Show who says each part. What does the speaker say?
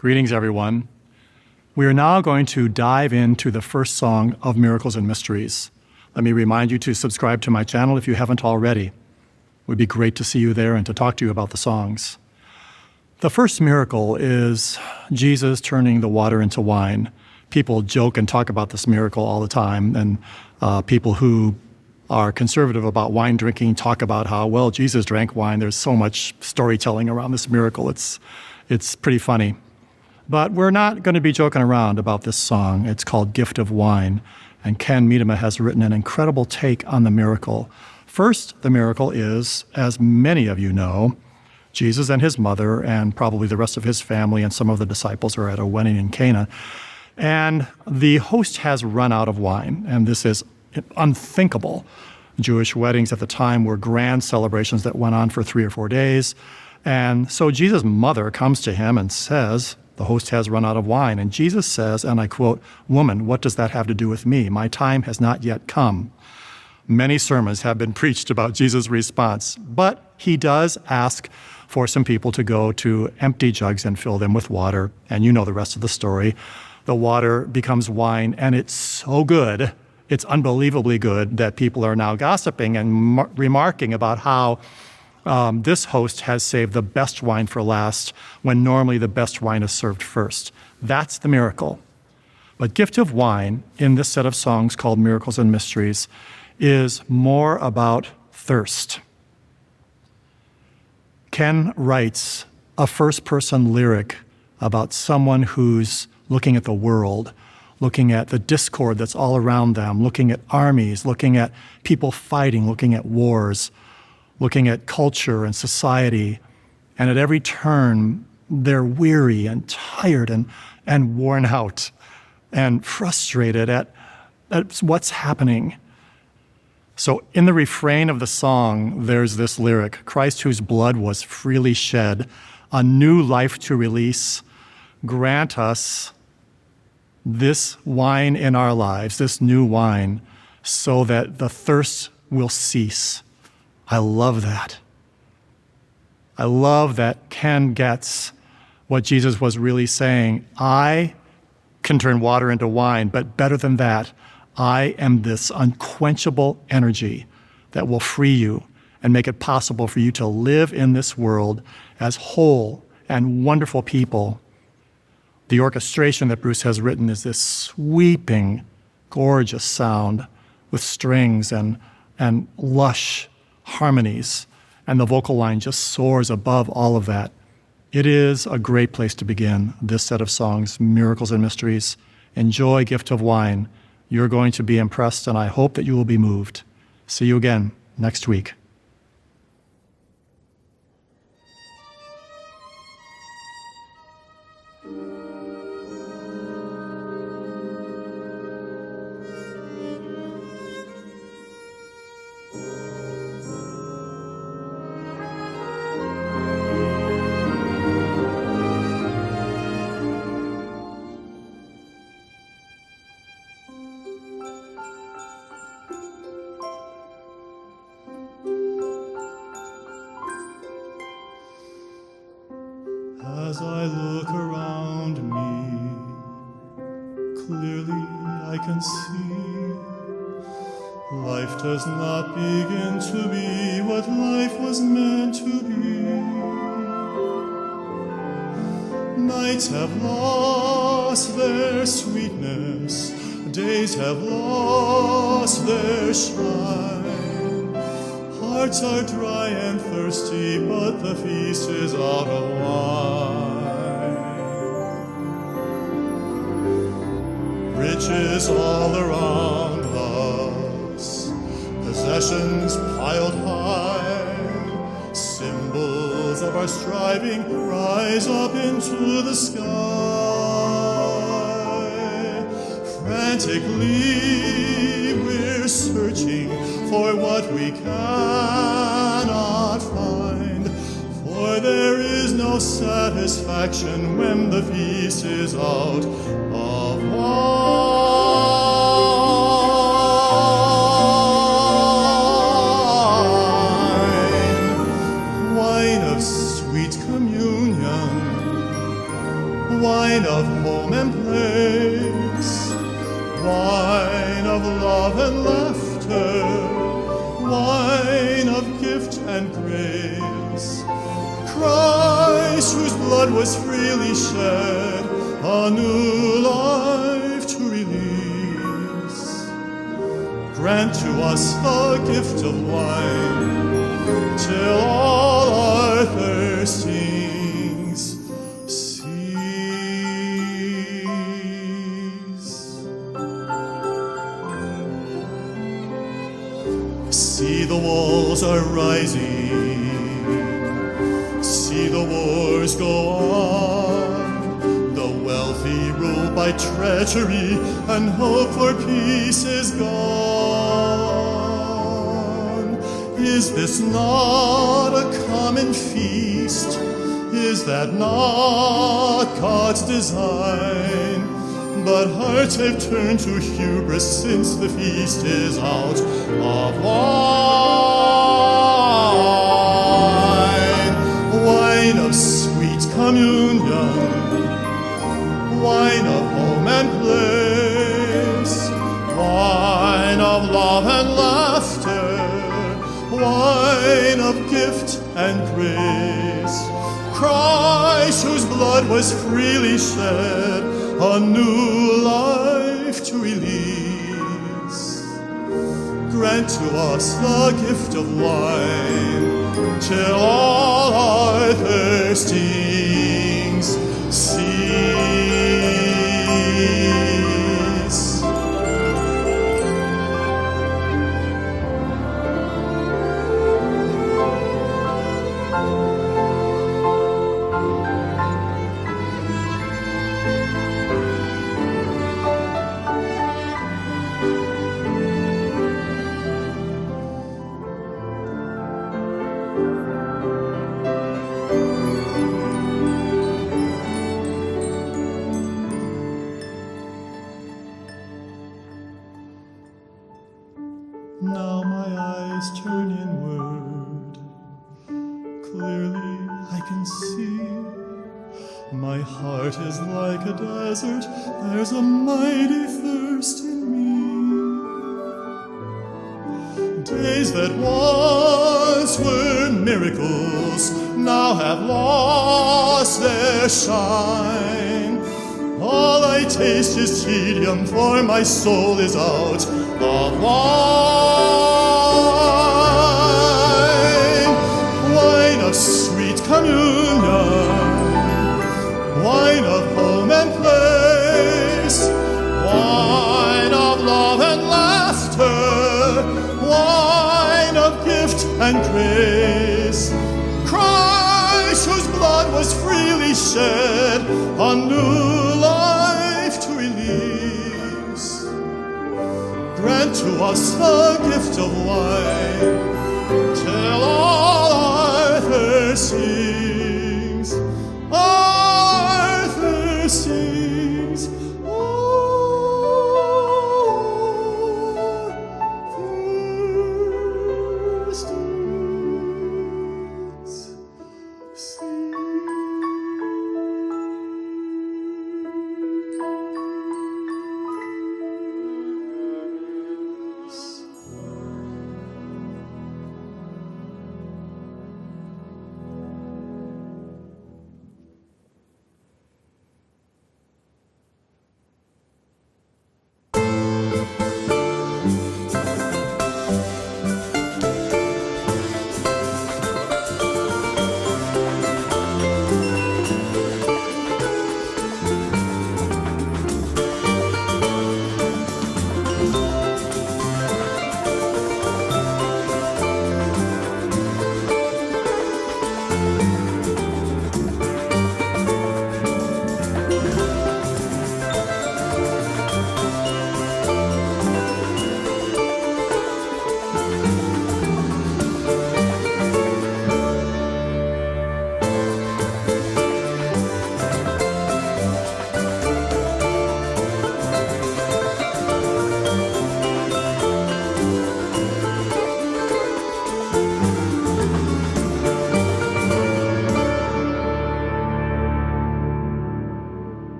Speaker 1: Greetings, everyone. We are now going to dive into the first song of Miracles and Mysteries. Let me remind you to subscribe to my channel if you haven't already. It would be great to see you there and to talk to you about the songs. The first miracle is Jesus turning the water into wine. People joke and talk about this miracle all the time, and people who are conservative about wine drinking talk about how, well, Jesus drank wine. There's so much storytelling around this miracle. It's pretty funny. But we're not going to be joking around about this song. It's called Gift of Wine, and Ken Medema has written an incredible take on the miracle. First, the miracle is, as many of you know, Jesus and his mother and probably the rest of his family and some of the disciples are at a wedding in Cana. And the host has run out of wine, and this is unthinkable. Jewish weddings at the time were grand celebrations that went on for 3 or 4 days. And so Jesus' mother comes to him and says, the host has run out of wine. And Jesus says, and I quote, "Woman, what does that have to do with me? My time has not yet come." Many sermons have been preached about Jesus' response, but he does ask for some people to go to empty jugs and fill them with water. And you know the rest of the story. The water becomes wine, and it's so good, it's unbelievably good, that people are now gossiping and remarking about how this host has saved the best wine for last, when normally the best wine is served first. That's the miracle. But Gift of Wine, in this set of songs called Miracles and Mysteries, is more about thirst. Ken writes a first-person lyric about someone who's looking at the world, looking at the discord that's all around them, looking at armies, looking at people fighting, looking at wars, looking at culture and society, and at every turn, they're weary and tired and worn out and frustrated at what's happening. So in the refrain of the song, there's this lyric, "Christ whose blood was freely shed, a new life to release, grant us this wine in our lives, this new wine, so that the thirst will cease." I love that. I love that Ken gets what Jesus was really saying. I can turn water into wine, but better than that, I am this unquenchable energy that will free you and make it possible for you to live in this world as whole and wonderful people. The orchestration that Bruce has written is this sweeping, gorgeous sound with strings and lush harmonies, and the vocal line just soars above all of that. It is a great place to begin this set of songs, Miracles and Mysteries. Enjoy Gift of Wine. You're going to be impressed, and I hope that you will be moved. See you again next week.
Speaker 2: As I look around me, clearly I can see life does not begin to be what life was meant to be. Nights have lost their sweetness, days have lost their shine. Hearts are dry and thirsty, but the feast is out of wine. Riches all around us, possessions piled high, symbols of our striving rise up into the sky. Frantically we're searching for what we cannot find, for there is no satisfaction when the feast is out of wine. Wine of sweet communion, gift and grace. Christ, whose blood was freely shed, a new life to release. Grant to us the gift of wine, till all our thirstings cease. See, the walls are rising. See, the wars go on. The wealthy rule by treachery, and hope for peace is gone. Is this not a common feast? Is that not God's design? But hearts have turned to hubris since the feast is out of wine. Wine of sweet communion, wine of home and place, wine of love and laughter, wine of gift and grace. Christ, whose blood was freely shed, a new life to release. Grant to us the gift of wine, till all our thirstings cease. Now my eyes turn inward. Clearly I can see. My heart is like a desert. There's a mighty thirst in me. Days that once were miracles now have lost their shine. All I taste is tedium, for my soul is out of wine. Wine of sweet communion, wine of home and place, wine of love and laughter, wine of gift and grace. Christ, whose blood was freely shed, a new life to release. Grant to us the gift of wine,